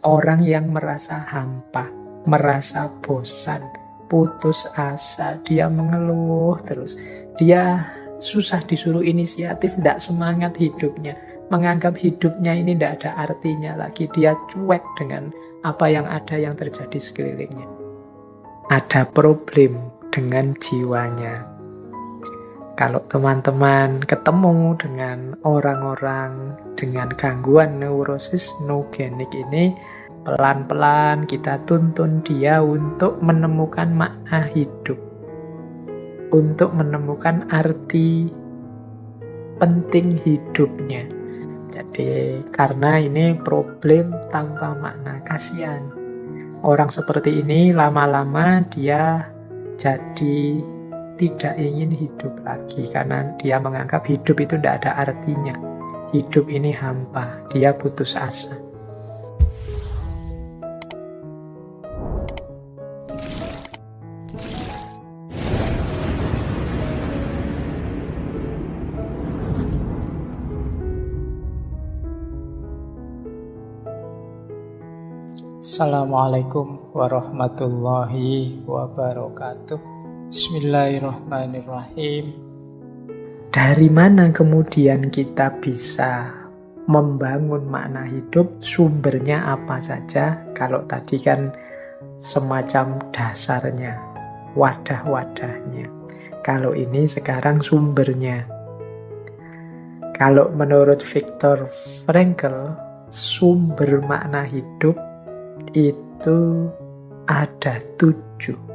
Orang yang merasa hampa, merasa bosan, putus asa, dia mengeluh terus. Dia susah disuruh inisiatif, tidak semangat hidupnya. Menganggap hidupnya ini tidak ada artinya lagi. Dia cuek dengan apa yang ada yang terjadi sekelilingnya. Ada problem dengan jiwanya. Kalau teman-teman ketemu dengan orang-orang dengan gangguan neurosis nogenik ini, pelan-pelan kita tuntun dia untuk menemukan makna hidup, untuk menemukan arti penting hidupnya. Jadi karena ini problem tanpa makna, kasihan. Orang seperti ini lama-lama dia jadi tidak ingin hidup lagi karena dia menganggap hidup itu tidak ada artinya. Hidup ini hampa, dia putus asa. Assalamualaikum warahmatullahi wabarakatuh. Bismillahirrahmanirrahim. Dari mana kemudian kita bisa membangun makna hidup? Sumbernya apa saja? Kalau tadi kan semacam dasarnya, wadah-wadahnya. Kalau ini sekarang sumbernya. Kalau menurut Viktor Frankl, sumber makna hidup itu ada 7.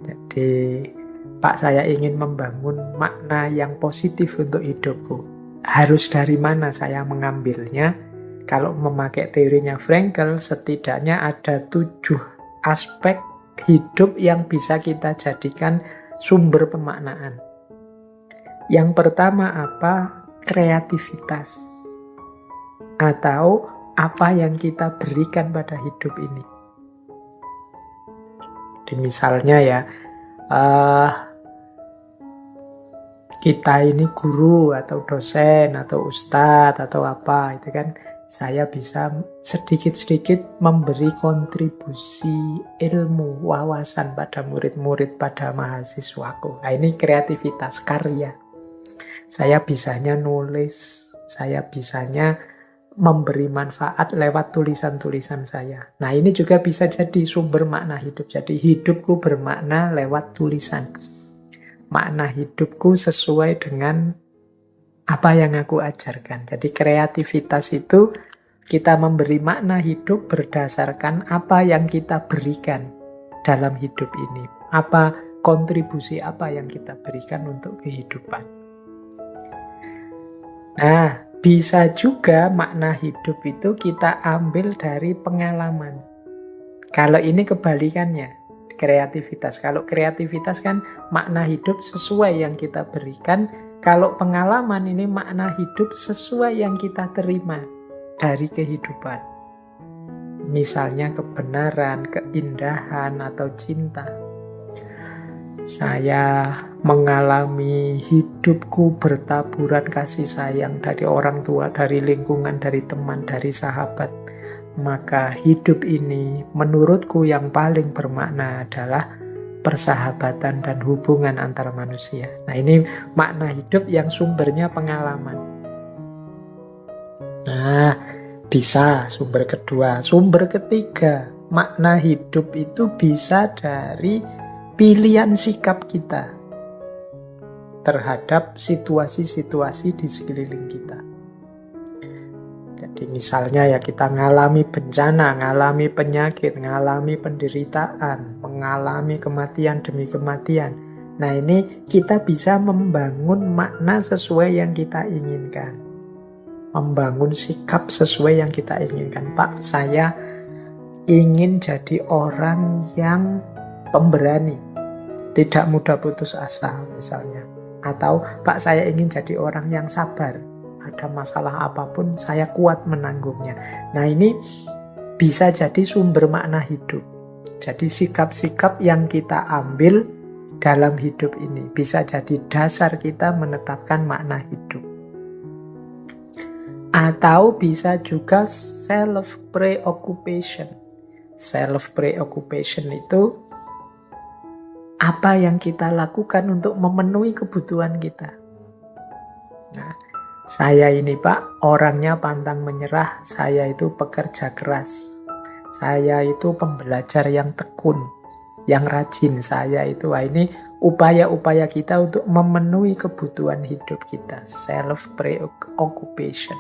Jadi, Pak, saya ingin membangun makna yang positif untuk hidupku. Harus dari mana saya mengambilnya? Kalau memakai teorinya Frankl, setidaknya ada 7 aspek hidup yang bisa kita jadikan sumber pemaknaan. Yang pertama apa? Kreativitas. Atau apa yang kita berikan pada hidup ini. Misalnya ya, kita ini guru atau dosen atau ustadz atau apa, itu kan saya bisa sedikit-sedikit memberi kontribusi ilmu, wawasan pada murid-murid, pada mahasiswaku. Nah, ini kreativitas, karya. Saya bisanya nulis, saya bisanya memberi manfaat lewat tulisan-tulisan saya. Nah, ini juga bisa jadi sumber makna hidup. Jadi hidupku bermakna lewat tulisan. Makna hidupku sesuai dengan apa yang aku ajarkan. Jadi kreativitas itu kita memberi makna hidup berdasarkan apa yang kita berikan dalam hidup ini. Apa kontribusi apa yang kita berikan untuk kehidupan. Nah, bisa juga makna hidup itu kita ambil dari pengalaman. Kalau ini kebalikannya, kreativitas. Kalau kreativitas kan makna hidup sesuai yang kita berikan. Kalau pengalaman ini makna hidup sesuai yang kita terima dari kehidupan. Misalnya kebenaran, keindahan, atau cinta. Saya mengalami hidupku bertaburan kasih sayang dari orang tua, dari lingkungan, dari teman, dari sahabat. Maka hidup ini menurutku yang paling bermakna adalah persahabatan dan hubungan antar manusia. Nah, ini makna hidup yang sumbernya pengalaman. Nah, bisa sumber kedua. Sumber ketiga, makna hidup itu bisa dari pilihan sikap kita terhadap situasi-situasi di sekeliling kita. Jadi misalnya ya kita ngalami bencana, ngalami penyakit, ngalami penderitaan, mengalami kematian demi kematian. Nah, ini kita bisa membangun makna sesuai yang kita inginkan. Membangun sikap sesuai yang kita inginkan. Pak, saya ingin jadi orang yang pemberani, tidak mudah putus asa misalnya. Atau Pak, saya ingin jadi orang yang sabar, ada masalah apapun saya kuat menanggungnya. Nah, ini bisa jadi sumber makna hidup. Jadi sikap-sikap yang kita ambil dalam hidup ini bisa jadi dasar kita menetapkan makna hidup. Atau bisa juga self preoccupation. Self preoccupation itu apa yang kita lakukan untuk memenuhi kebutuhan kita. Nah, saya ini Pak, orangnya pantang menyerah, saya itu pekerja keras. Saya itu pembelajar yang tekun, yang rajin. Saya itu, ini upaya-upaya kita untuk memenuhi kebutuhan hidup kita. Self preoccupation.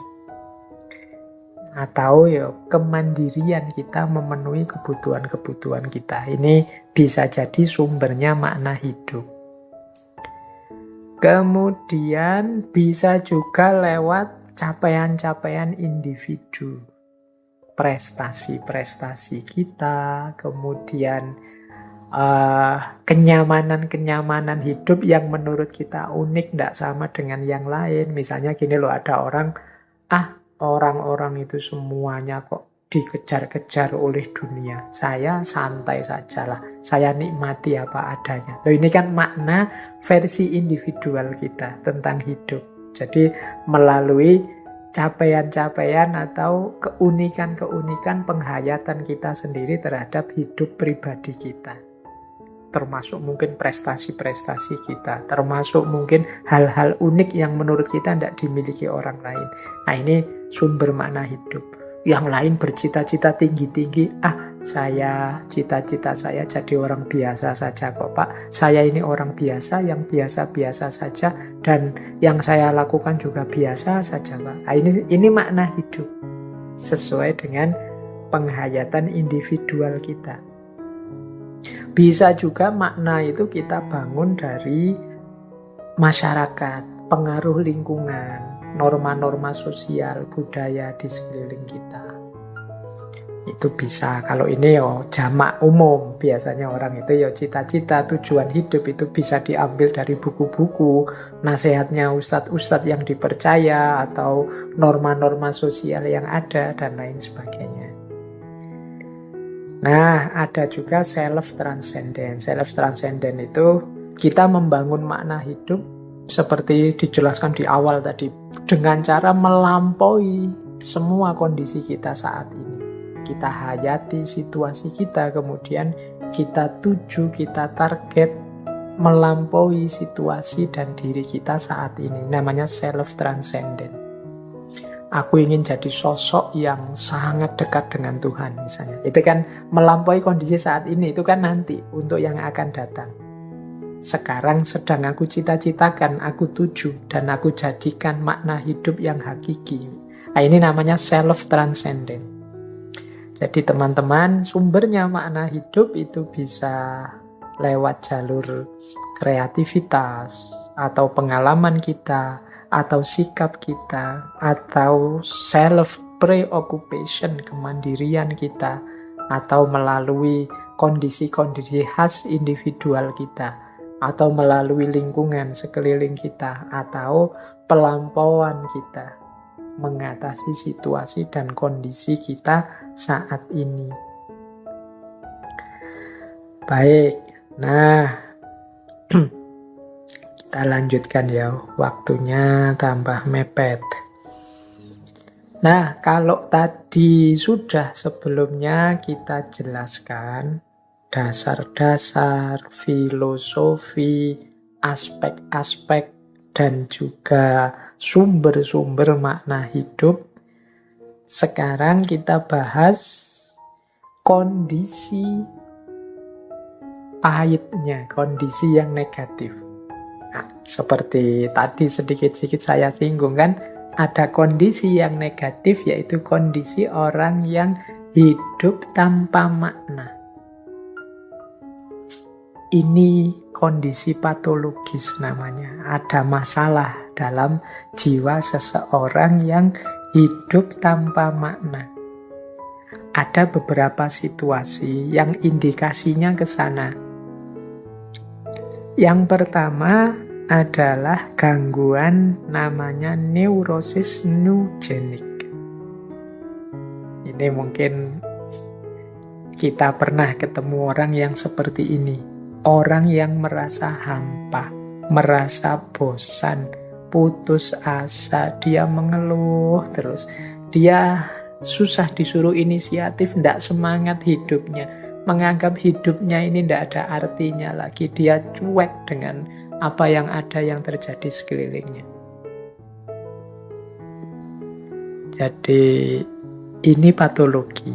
Atau kemandirian kita memenuhi kebutuhan-kebutuhan kita. Ini bisa jadi sumbernya makna hidup. Kemudian bisa juga lewat capaian-capaian individu. Prestasi-prestasi kita, kemudian kenyamanan-kenyamanan hidup yang menurut kita unik, tidak sama dengan yang lain. Misalnya gini loh, ada orang, orang-orang itu semuanya kok dikejar-kejar oleh dunia. Saya santai sajalah. Saya nikmati apa adanya. Loh, ini kan makna versi individual kita tentang hidup. Jadi melalui capaian-capaian atau keunikan-keunikan penghayatan kita sendiri terhadap hidup pribadi kita. Termasuk mungkin prestasi-prestasi kita, termasuk mungkin hal-hal unik yang menurut kita tidak dimiliki orang lain. Nah, ini sumber makna hidup. Yang lain bercita-cita tinggi-tinggi, cita-cita saya jadi orang biasa saja kok Pak. Saya ini orang biasa, yang biasa-biasa saja, dan yang saya lakukan juga biasa saja Pak. Nah, ini makna hidup, sesuai dengan penghayatan individual kita. Bisa juga makna itu kita bangun dari masyarakat, pengaruh lingkungan, norma-norma sosial, budaya di sekeliling kita. Itu bisa, kalau ini jamak umum, biasanya orang itu cita-cita, tujuan hidup itu bisa diambil dari buku-buku, nasihatnya ustadz-ustadz yang dipercaya, atau norma-norma sosial yang ada, dan lain sebagainya. Nah, ada juga self-transcendent. Self-transcendent itu kita membangun makna hidup seperti dijelaskan di awal tadi, dengan cara melampaui semua kondisi kita saat ini. Kita hayati situasi kita, kemudian kita tuju, kita target melampaui situasi dan diri kita saat ini. Namanya self-transcendent. Aku ingin jadi sosok yang sangat dekat dengan Tuhan misalnya. Itu kan melampaui kondisi saat ini, itu kan nanti untuk yang akan datang. Sekarang sedang aku cita-citakan, aku tuju, dan aku jadikan makna hidup yang hakiki. Nah, ini namanya self-transcendent. Jadi teman-teman, sumbernya makna hidup itu bisa lewat jalur kreativitas, atau pengalaman kita, atau sikap kita, atau self-preoccupation, kemandirian kita, atau melalui kondisi-kondisi khas individual kita, atau melalui lingkungan sekeliling kita, atau pelampauan kita mengatasi situasi dan kondisi kita saat ini. Baik, nah kita lanjutkan ya, waktunya tambah mepet. Nah, kalau tadi sudah sebelumnya kita jelaskan dasar-dasar, filosofi, aspek-aspek, dan juga sumber-sumber makna hidup. Sekarang kita bahas kondisi pahitnya, kondisi yang negatif. Nah, seperti tadi sedikit-sedikit saya singgung kan, ada kondisi yang negatif, yaitu kondisi orang yang hidup tanpa makna. Ini kondisi patologis namanya. Ada masalah dalam jiwa seseorang yang hidup tanpa makna. Ada beberapa situasi yang indikasinya ke sana. Yang pertama adalah gangguan namanya neurosis nugenik. Ini mungkin kita pernah ketemu orang yang seperti ini. Orang yang merasa hampa, merasa bosan, putus asa, dia mengeluh terus. Dia susah disuruh inisiatif, tidak semangat hidupnya. Menganggap hidupnya ini tidak ada artinya lagi. Dia cuek dengan apa yang ada yang terjadi sekelilingnya. Jadi ini patologi.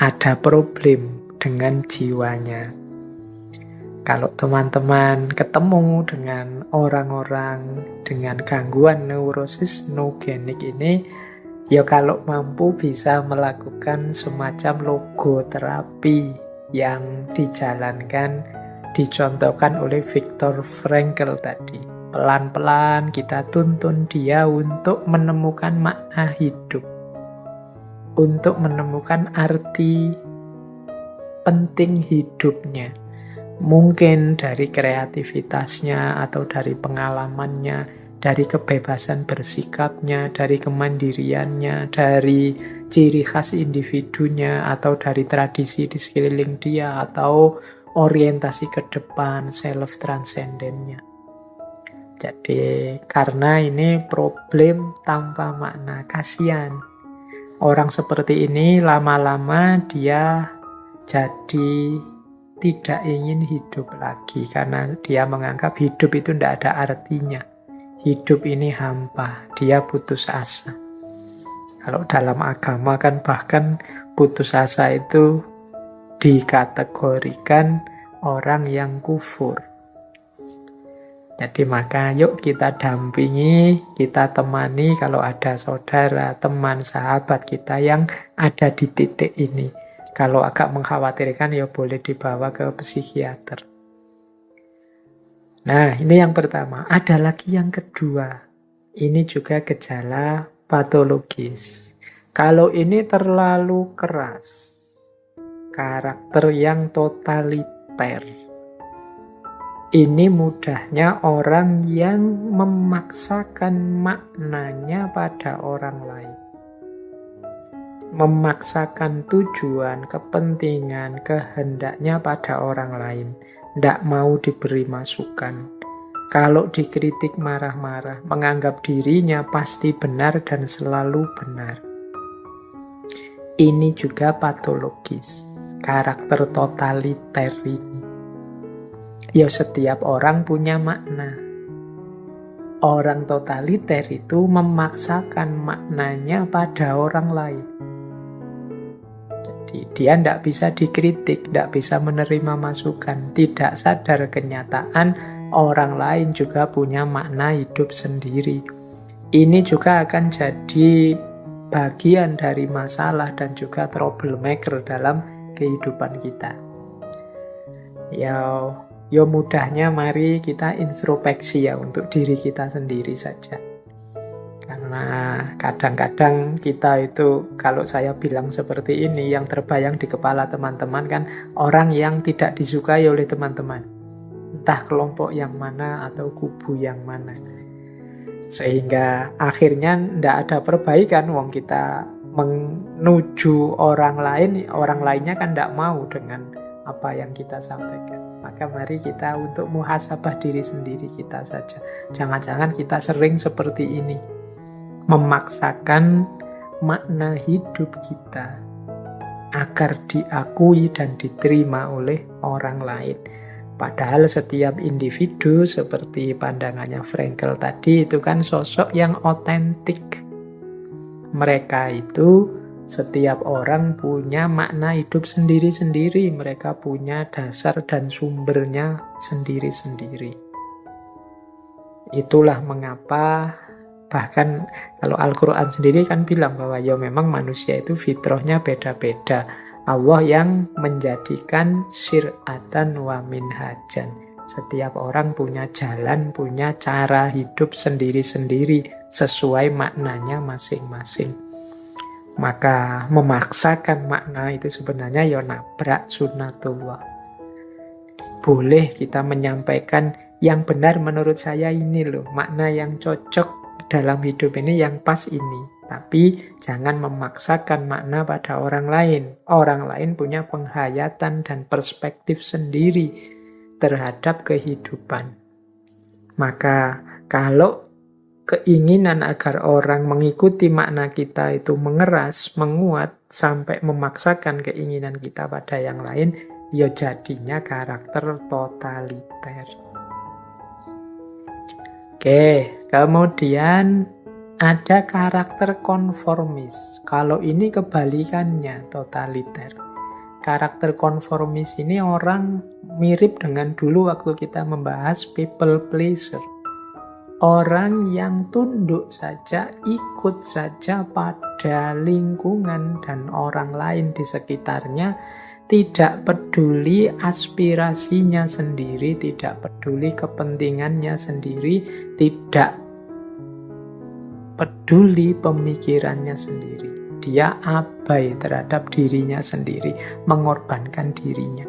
Ada problem dengan jiwanya. Kalau teman-teman ketemu dengan orang-orang dengan gangguan neurosis nogenik ini, ya kalau mampu bisa melakukan semacam logoterapi yang dijalankan, dicontohkan oleh Viktor Frankl tadi. Pelan-pelan kita tuntun dia untuk menemukan makna hidup, untuk menemukan arti penting hidupnya. Mungkin dari kreativitasnya atau dari pengalamannya, dari kebebasan bersikapnya, dari kemandiriannya, dari ciri khas individunya, atau dari tradisi di sekeliling dia, atau orientasi ke depan, self-transcendennya. Jadi karena ini problem tanpa makna, kasihan. Orang seperti ini lama-lama dia jadi tidak ingin hidup lagi karena dia menganggap hidup itu tidak ada artinya. Hidup ini hampa, dia putus asa. Kalau dalam agama kan bahkan putus asa itu dikategorikan orang yang kufur. Jadi maka yuk kita dampingi, kita temani kalau ada saudara, teman, sahabat kita yang ada di titik ini. Kalau agak mengkhawatirkan ya boleh dibawa ke psikiater. Nah, ini yang pertama. Ada lagi yang kedua. Ini juga gejala patologis. Kalau ini terlalu keras, karakter yang totaliter, ini mudahnya orang yang memaksakan maknanya pada orang lain. Memaksakan tujuan, kepentingan, kehendaknya pada orang lain. Tidak mau diberi masukan. Kalau dikritik marah-marah, menganggap dirinya pasti benar dan selalu benar. Ini juga patologis. Karakter totaliter ini. Ya setiap orang punya makna. Orang totaliter itu memaksakan maknanya pada orang lain. Dia tidak bisa dikritik, tidak bisa menerima masukan, tidak sadar kenyataan orang lain juga punya makna hidup sendiri. Ini juga akan jadi bagian dari masalah dan juga troublemaker dalam kehidupan kita. Ya mudahnya mari kita introspeksi ya untuk diri kita sendiri saja. Karena kadang-kadang kita itu, kalau saya bilang seperti ini, yang terbayang di kepala teman-teman kan orang yang tidak disukai oleh teman-teman. Entah kelompok yang mana atau kubu yang mana. Sehingga akhirnya tidak ada perbaikan, wong kita menuju orang lainnya kan tidak mau dengan apa yang kita sampaikan. Maka mari kita untuk muhasabah diri sendiri kita saja. Jangan-jangan kita sering seperti ini. Memaksakan makna hidup kita agar diakui dan diterima oleh orang lain. Padahal setiap individu seperti pandangannya Frankl tadi itu kan sosok yang otentik. Mereka itu setiap orang punya makna hidup sendiri-sendiri. Mereka punya dasar dan sumbernya sendiri-sendiri. Itulah mengapa bahkan kalau Al-Quran sendiri kan bilang bahwa ya memang manusia itu fitrahnya beda-beda. Allah yang menjadikan syir'atan wa minhajan. Setiap orang punya jalan, punya cara hidup sendiri-sendiri sesuai maknanya masing-masing. Maka memaksakan makna itu sebenarnya ya nabrak sunnatullah. Boleh kita menyampaikan yang benar menurut saya ini loh, makna yang cocok dalam hidup ini yang pas ini. Tapi jangan memaksakan makna pada orang lain. Orang lain punya penghayatan dan perspektif sendiri terhadap kehidupan. Maka Kalau keinginan agar orang mengikuti makna kita itu mengeras, menguat, sampai memaksakan keinginan kita pada yang lain, ya jadinya karakter totaliter. Oke, kemudian ada karakter konformis. Kalau ini kebalikannya totaliter. Karakter konformis ini orang mirip dengan dulu waktu kita membahas people pleaser. Orang yang tunduk saja, ikut saja pada lingkungan dan orang lain di sekitarnya, tidak peduli aspirasinya sendiri, tidak peduli kepentingannya sendiri, tidak peduli pemikirannya sendiri. Dia abai terhadap dirinya sendiri, mengorbankan dirinya.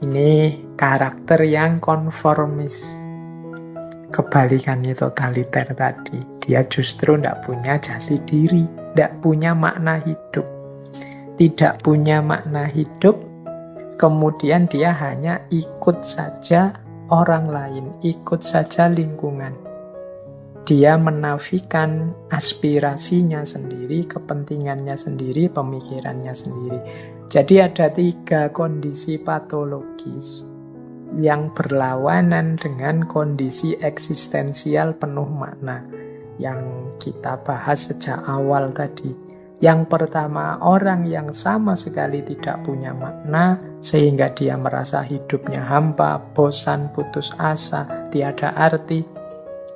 Ini karakter yang konformis. Kebalikannya totaliter tadi. Dia justru tidak punya jati diri, tidak punya makna hidup. Tidak punya makna hidup, kemudian dia hanya ikut saja orang lain, ikut saja lingkungan. Dia menafikan aspirasinya sendiri, kepentingannya sendiri, pemikirannya sendiri. Jadi ada 3 kondisi patologis yang berlawanan dengan kondisi eksistensial penuh makna yang kita bahas sejak awal tadi. Yang pertama, orang yang sama sekali tidak punya makna sehingga dia merasa hidupnya hampa, bosan, putus asa, tiada arti.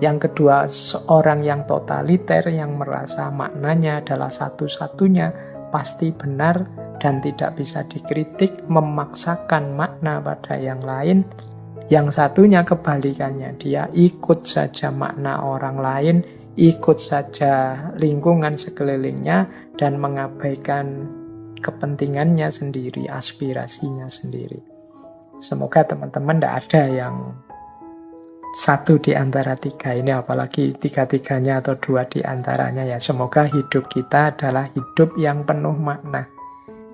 Yang kedua, seorang yang totaliter yang merasa maknanya adalah satu-satunya, pasti benar dan tidak bisa dikritik, memaksakan makna pada yang lain. Yang satunya kebalikannya, dia ikut saja makna orang lain, ikut saja lingkungan sekelilingnya, dan mengabaikan kepentingannya sendiri, aspirasinya sendiri. Semoga teman-teman tidak ada yang satu di antara 3 ini, apalagi 3-3-nya atau 2 di antaranya ya. Semoga hidup kita adalah hidup yang penuh makna.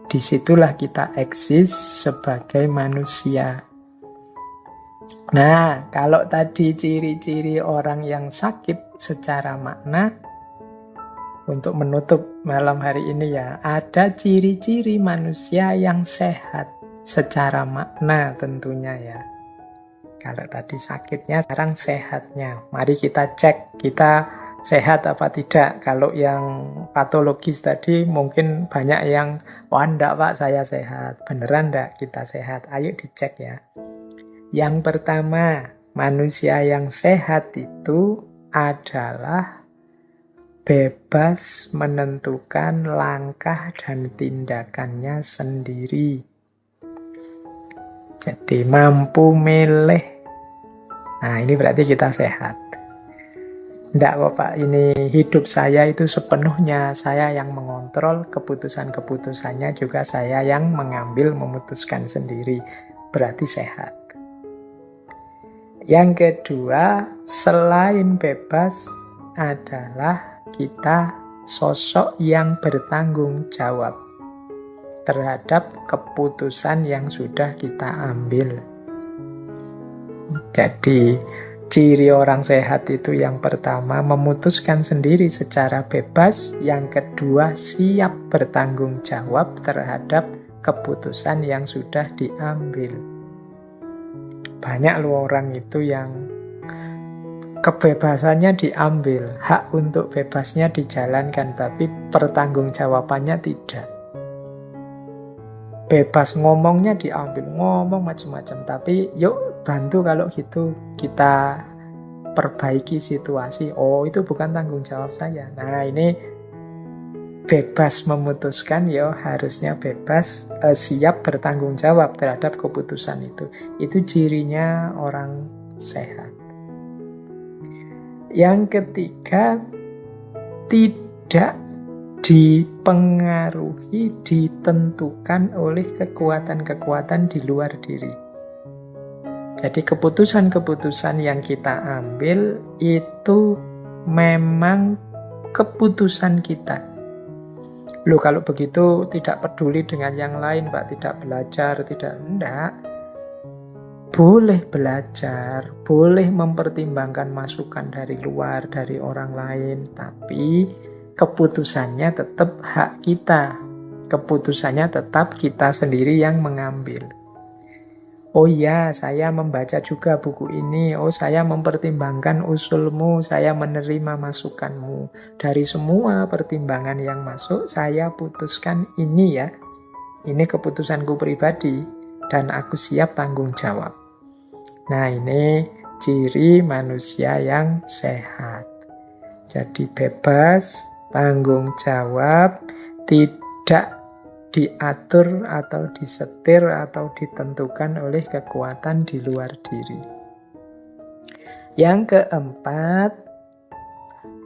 Disitulah kita eksis sebagai manusia. Nah, kalau tadi ciri-ciri orang yang sakit secara makna, untuk menutup malam hari ini ya, ada ciri-ciri manusia yang sehat secara makna tentunya ya. Kalau tadi sakitnya, sekarang sehatnya. Mari kita cek, kita sehat apa tidak. Kalau yang patologis tadi mungkin banyak yang, wah enggak Pak, saya sehat. Beneran enggak kita sehat? Ayo dicek ya. Yang pertama, manusia yang sehat itu adalah bebas menentukan langkah dan tindakannya sendiri. Jadi mampu milih. Nah, ini berarti kita sehat. Enggak kok Pak, ini hidup saya itu sepenuhnya saya yang mengontrol, keputusan-keputusannya juga saya yang mengambil, memutuskan sendiri. Berarti sehat. Yang kedua, selain bebas adalah kita sosok yang bertanggung jawab terhadap keputusan yang sudah kita ambil. Jadi, ciri orang sehat itu yang pertama, memutuskan sendiri secara bebas. Yang kedua, siap bertanggung jawab terhadap keputusan yang sudah diambil. Banyak loh orang itu yang kebebasannya diambil, hak untuk bebasnya dijalankan, tapi pertanggungjawabannya tidak. Bebas ngomongnya diambil, ngomong macam-macam, tapi yuk bantu kalau gitu kita perbaiki situasi. Oh, itu bukan tanggung jawab saya. Nah, ini bebas memutuskan, ya harusnya bebas, siap bertanggung jawab terhadap keputusan itu. Itu cirinya orang sehat. Yang ketiga, tidak dipengaruhi, ditentukan oleh kekuatan-kekuatan di luar diri. Jadi keputusan-keputusan yang kita ambil itu memang keputusan kita. Loh, kalau begitu tidak peduli dengan yang lain, Pak, tidak belajar, tidak, enggak. boleh belajar, boleh mempertimbangkan masukan dari luar, dari orang lain, tapi keputusannya tetap hak kita. Keputusannya tetap kita sendiri yang mengambil. Oh iya, saya membaca juga buku ini. Oh, saya mempertimbangkan usulmu, saya menerima masukanmu. Dari semua pertimbangan yang masuk, saya putuskan ini ya. Ini keputusanku pribadi, dan aku siap tanggung jawab. Nah, ini ciri manusia yang sehat. Jadi bebas, tanggung jawab, tidak diatur atau disetir atau ditentukan oleh kekuatan di luar diri. Yang keempat,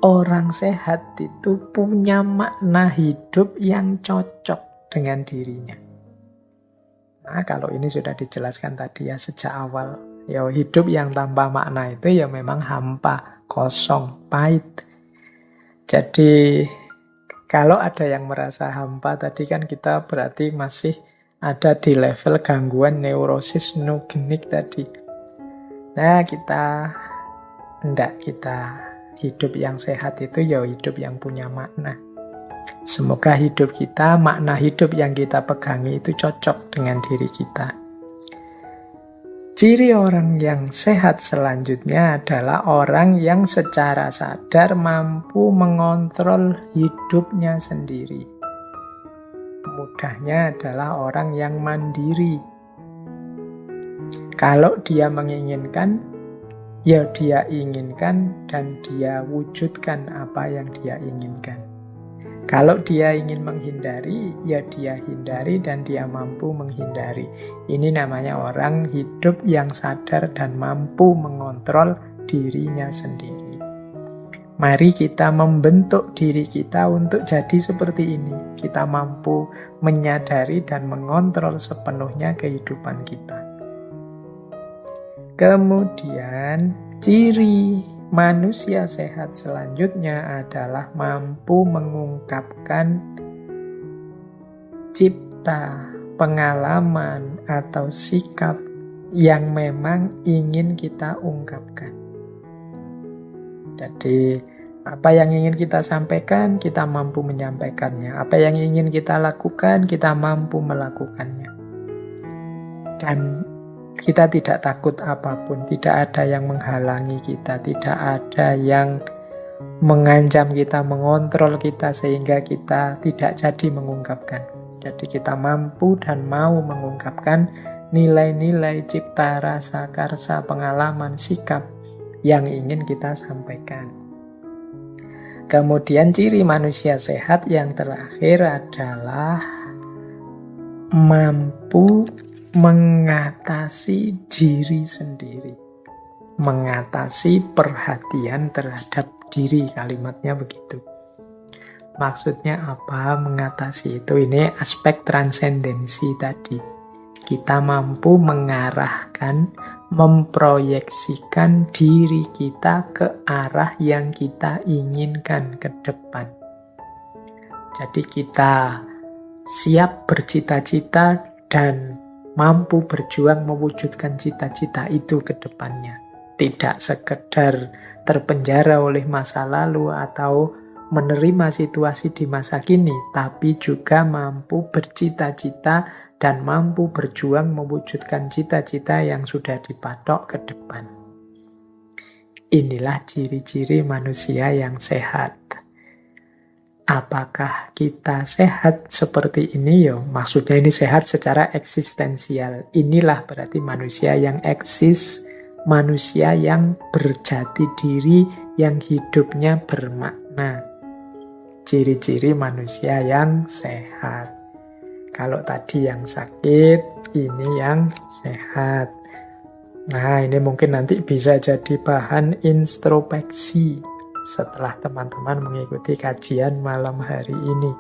orang sehat itu punya makna hidup yang cocok dengan dirinya. Nah, kalau ini sudah dijelaskan tadi ya sejak awal. Ya, hidup yang tanpa makna itu ya memang hampa, kosong, pahit. Jadi kalau ada yang merasa hampa tadi kan kita berarti masih ada di level gangguan neurosis nugenik tadi. Nah, kita hidup yang sehat itu ya hidup yang punya makna. Semoga hidup kita, makna hidup yang kita pegangi itu cocok dengan diri kita. Ciri orang yang sehat selanjutnya adalah orang yang secara sadar mampu mengontrol hidupnya sendiri. Mudahnya adalah orang yang mandiri. Kalau dia menginginkan, ya dia inginkan dan dia wujudkan apa yang dia inginkan. Kalau dia ingin menghindari, ya dia hindari dan dia mampu menghindari. Ini namanya orang hidup yang sadar dan mampu mengontrol dirinya sendiri. Mari kita membentuk diri kita untuk jadi seperti ini. Kita mampu menyadari dan mengontrol sepenuhnya kehidupan kita. Kemudian, ciri manusia sehat selanjutnya adalah mampu mengungkapkan cipta, pengalaman, atau sikap yang memang ingin kita ungkapkan. Jadi, apa yang ingin kita sampaikan, kita mampu menyampaikannya. Apa yang ingin kita lakukan, kita mampu melakukannya. Dan kita tidak takut apapun, tidak ada yang menghalangi kita, tidak ada yang mengancam kita, mengontrol kita sehingga kita tidak jadi mengungkapkan. Jadi kita mampu dan mau mengungkapkan nilai-nilai cipta, rasa, karsa, pengalaman, sikap yang ingin kita sampaikan. Kemudian ciri manusia sehat yang terakhir adalah mampu mengatasi diri sendiri, mengatasi perhatian terhadap diri, kalimatnya begitu. Maksudnya apa mengatasi itu? Ini aspek transendensi tadi. Kita mampu mengarahkan, memproyeksikan diri kita ke arah yang kita inginkan ke depan. Jadi kita siap bercita-cita dan mampu berjuang mewujudkan cita-cita itu ke depannya. Tidak sekedar terpenjara oleh masa lalu atau menerima situasi di masa kini, tapi juga mampu bercita-cita dan mampu berjuang mewujudkan cita-cita yang sudah dipatok ke depan. Inilah ciri-ciri manusia yang sehat. Apakah kita sehat seperti ini? Ya, maksudnya ini sehat secara eksistensial. Inilah berarti manusia yang eksis, manusia yang berjati diri, yang hidupnya bermakna. Ciri-ciri manusia yang sehat. Kalau tadi yang sakit, ini yang sehat. Nah, ini mungkin nanti bisa jadi bahan introspeksi setelah teman-teman mengikuti kajian malam hari ini.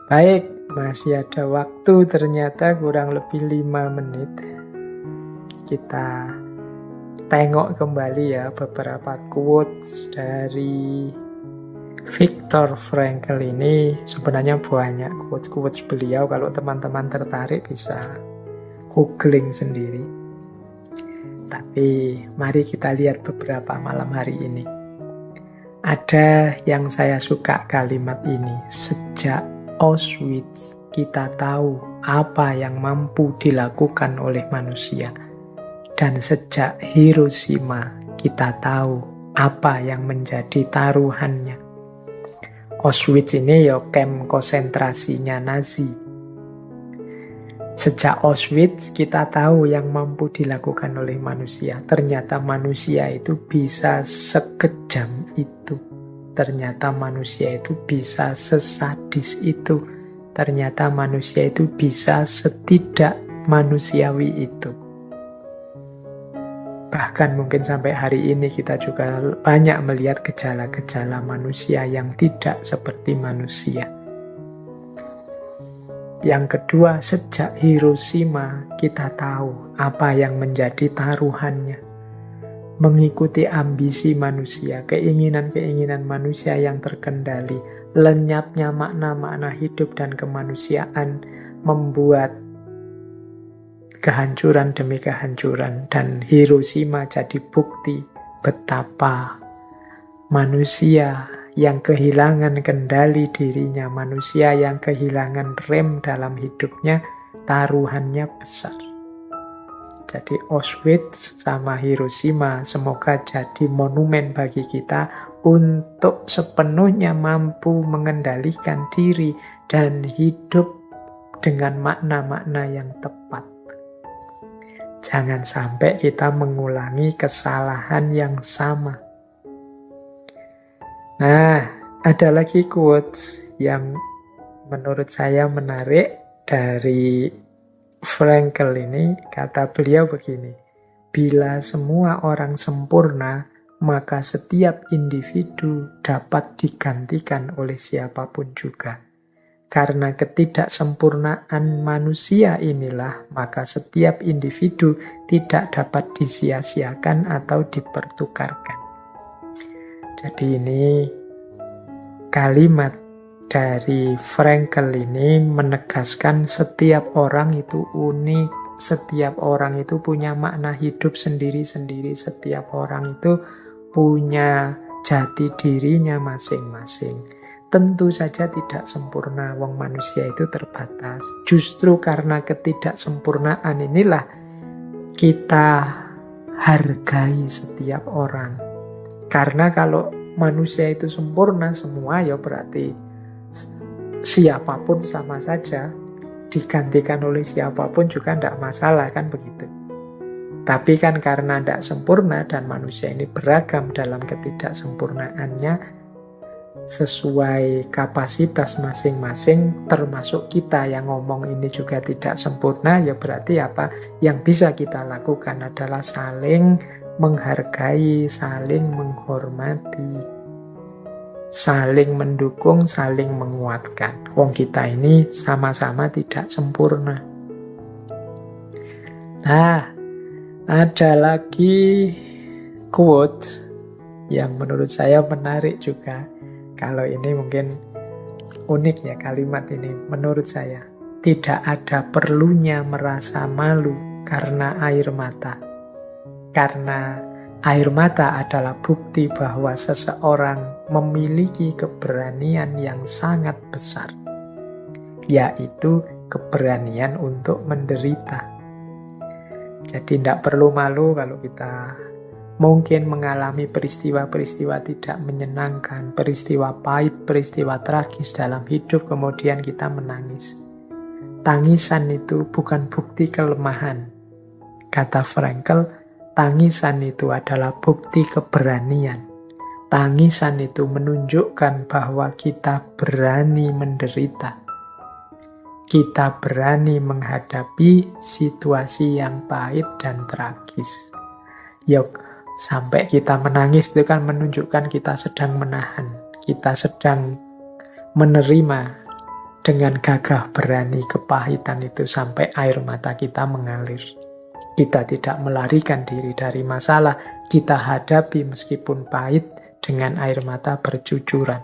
Baik, masih ada waktu ternyata kurang lebih 5 menit. Kita tengok kembali ya beberapa quotes dari Viktor Frankl ini. Sebenarnya banyak quotes-quotes beliau, kalau teman-teman tertarik bisa googling sendiri. Tapi mari kita lihat beberapa malam hari ini. Ada yang saya suka kalimat ini. Sejak Auschwitz kita tahu apa yang mampu dilakukan oleh manusia. Dan sejak Hiroshima kita tahu apa yang menjadi taruhannya. Auschwitz ini ya kamp konsentrasinya Nazi. Sejak Auschwitz kita tahu yang mampu dilakukan oleh manusia. Ternyata manusia itu bisa sekejam itu. Ternyata manusia itu bisa sesadis itu. Ternyata manusia itu bisa setidak manusiawi itu. Bahkan mungkin sampai hari ini kita juga banyak melihat gejala-gejala manusia yang tidak seperti manusia. Yang kedua, sejak Hiroshima kita tahu apa yang menjadi taruhannya. Mengikuti ambisi manusia, keinginan-keinginan manusia yang terkendali, lenyapnya makna-makna hidup dan kemanusiaan membuat kehancuran demi kehancuran. Dan Hiroshima jadi bukti betapa manusia yang kehilangan kendali dirinya, manusia yang kehilangan rem dalam hidupnya, taruhannya besar. Jadi Auschwitz sama Hiroshima semoga jadi monumen bagi kita untuk sepenuhnya mampu mengendalikan diri dan hidup dengan makna-makna yang tepat. Jangan sampai kita mengulangi kesalahan yang sama. Nah, ada lagi quotes yang menurut saya menarik dari Frankl ini. Kata beliau begini, bila semua orang sempurna, maka setiap individu dapat digantikan oleh siapapun juga. Karena ketidaksempurnaan manusia inilah, maka setiap individu tidak dapat disia-siakan atau dipertukarkan. Jadi ini kalimat dari Frankl ini menegaskan setiap orang itu unik, setiap orang itu punya makna hidup sendiri-sendiri, setiap orang itu punya jati dirinya masing-masing. Tentu saja tidak sempurna, wong manusia itu terbatas. Justru karena ketidaksempurnaan inilah kita hargai setiap orang. Karena kalau manusia itu sempurna semua, ya berarti siapapun sama saja, digantikan oleh siapapun juga tidak masalah, kan begitu. Tapi kan karena tidak sempurna dan manusia ini beragam dalam ketidaksempurnaannya, sesuai kapasitas masing-masing, termasuk kita yang ngomong ini juga tidak sempurna, ya berarti apa? Yang bisa kita lakukan adalah saling menghargai, saling menghormati, saling mendukung, saling menguatkan. Wong kita ini sama-sama tidak sempurna. Nah, ada lagi quote yang menurut saya menarik juga. Kalau ini mungkin unik ya kalimat ini menurut saya. Tidak ada perlunya merasa malu karena air mata. Karena air mata adalah bukti bahwa seseorang memiliki keberanian yang sangat besar, yaitu keberanian untuk menderita. Jadi tidak perlu malu kalau kita mungkin mengalami peristiwa-peristiwa tidak menyenangkan, peristiwa pahit, peristiwa tragis dalam hidup, kemudian kita menangis. Tangisan itu bukan bukti kelemahan. Kata Frankl, tangisan itu adalah bukti keberanian. Tangisan itu menunjukkan bahwa kita berani menderita. Kita berani menghadapi situasi yang pahit dan tragis. Yuk, sampai kita menangis itu kan menunjukkan kita sedang menahan. Kita sedang menerima dengan gagah berani kepahitan itu sampai air mata kita mengalir. Kita tidak melarikan diri dari masalah, kita hadapi meskipun pahit dengan air mata bercucuran.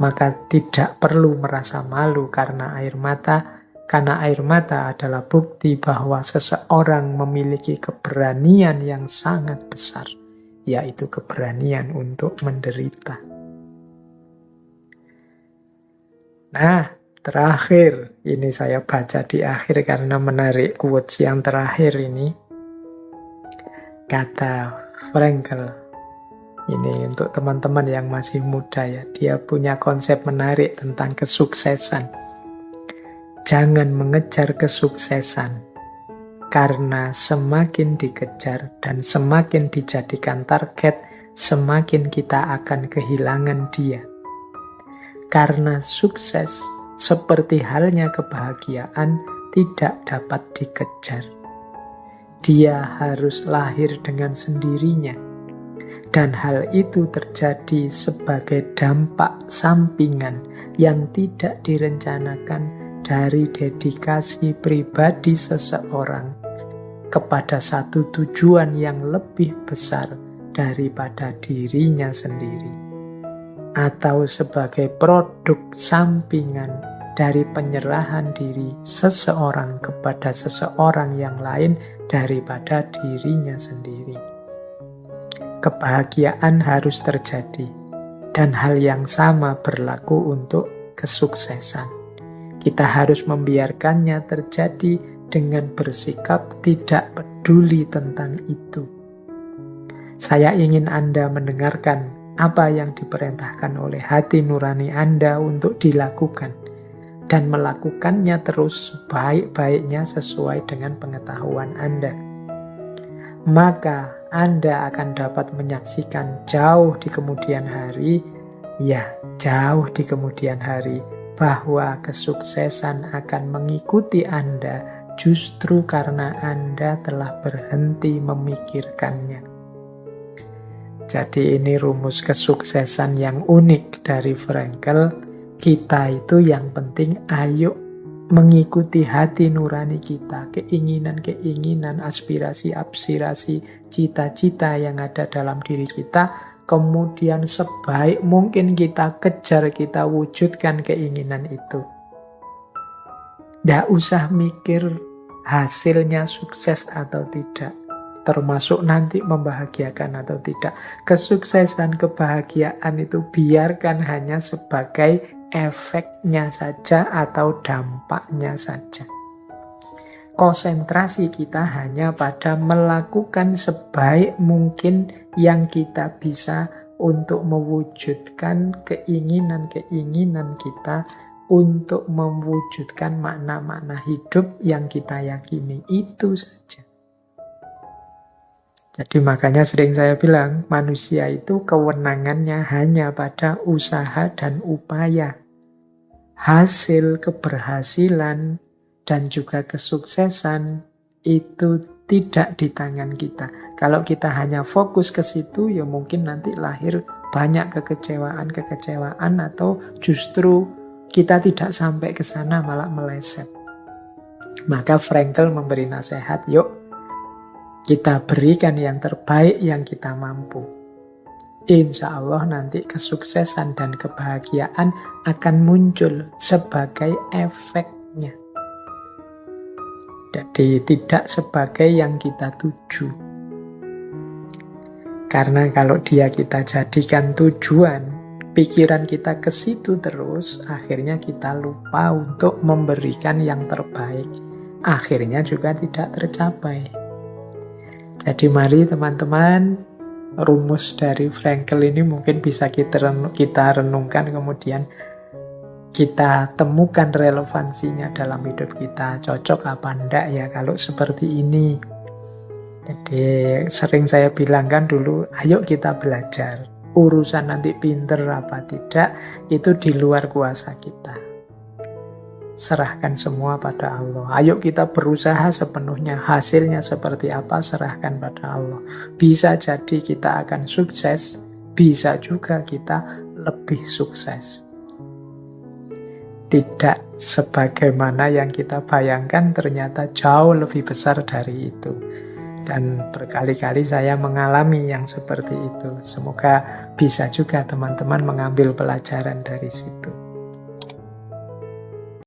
Maka tidak perlu merasa malu karena air mata, Karena air mata adalah bukti bahwa seseorang memiliki keberanian yang sangat besar, yaitu keberanian untuk menderita. Nah, terakhir, ini saya baca di akhir karena menarik quotes yang terakhir ini. Kata Frankl, ini untuk teman-teman yang masih muda ya, dia punya konsep menarik tentang kesuksesan. Jangan mengejar kesuksesan, karena semakin dikejar dan semakin dijadikan target, semakin kita akan kehilangan dia. Karena sukses, seperti halnya kebahagiaan, tidak dapat dikejar. Dia harus lahir dengan sendirinya. Dan hal itu terjadi sebagai dampak sampingan yang tidak direncanakan dari dedikasi pribadi seseorang kepada satu tujuan yang lebih besar daripada dirinya sendiri, atau sebagai produk sampingan dari penyerahan diri seseorang kepada seseorang yang lain daripada dirinya sendiri. Kebahagiaan harus terjadi, dan hal yang sama berlaku untuk kesuksesan. Kita harus membiarkannya terjadi dengan bersikap tidak peduli tentang itu. Saya ingin Anda mendengarkan apa yang diperintahkan oleh hati nurani Anda untuk dilakukan, dan melakukannya terus sebaik-baiknya sesuai dengan pengetahuan Anda. Maka Anda akan dapat menyaksikan jauh di kemudian hari, jauh di kemudian hari, bahwa kesuksesan akan mengikuti Anda justru karena Anda telah berhenti memikirkannya. Jadi ini rumus kesuksesan yang unik dari Frankl. Kita itu yang penting ayo mengikuti hati nurani kita, keinginan-keinginan, aspirasi-aspirasi, cita-cita yang ada dalam diri kita, kemudian sebaik mungkin kita kejar, kita wujudkan keinginan itu. Nggak usah mikir hasilnya sukses atau tidak, termasuk nanti membahagiakan atau tidak. Kesuksesan, kebahagiaan itu biarkan hanya sebagai efeknya saja atau dampaknya saja. Konsentrasi kita hanya pada melakukan sebaik mungkin yang kita bisa untuk mewujudkan keinginan-keinginan kita, untuk mewujudkan makna-makna hidup yang kita yakini. Itu saja. Jadi makanya sering saya bilang, manusia itu kewenangannya hanya pada usaha dan upaya. Hasil, keberhasilan, dan juga kesuksesan itu tidak di tangan kita. Kalau kita hanya fokus ke situ, ya mungkin nanti lahir banyak kekecewaan atau justru kita tidak sampai ke sana malah meleset. Maka Frankl memberi nasihat, yuk kita berikan yang terbaik yang kita mampu. Insya Allah nanti kesuksesan dan kebahagiaan akan muncul sebagai efeknya. Jadi tidak sebagai yang kita tuju. Karena kalau dia kita jadikan tujuan, pikiran kita ke situ terus, akhirnya kita lupa untuk memberikan yang terbaik. Akhirnya juga tidak tercapai. Jadi mari teman-teman, rumus dari Frankl ini mungkin bisa kita renungkan, kemudian kita temukan relevansinya dalam hidup kita. Cocok apa enggak ya kalau seperti ini. Jadi sering saya bilang kan dulu, ayo kita belajar. Urusan nanti pinter apa tidak, itu di luar kuasa kita. Serahkan semua pada Allah. Ayo kita berusaha sepenuhnya. Hasilnya seperti apa, serahkan pada Allah. Bisa jadi kita akan sukses, bisa juga kita lebih sukses. Tidak sebagaimana yang kita bayangkan, ternyata jauh lebih besar dari itu. Dan berkali-kali saya mengalami yang seperti itu. Semoga bisa juga teman-teman mengambil pelajaran dari situ.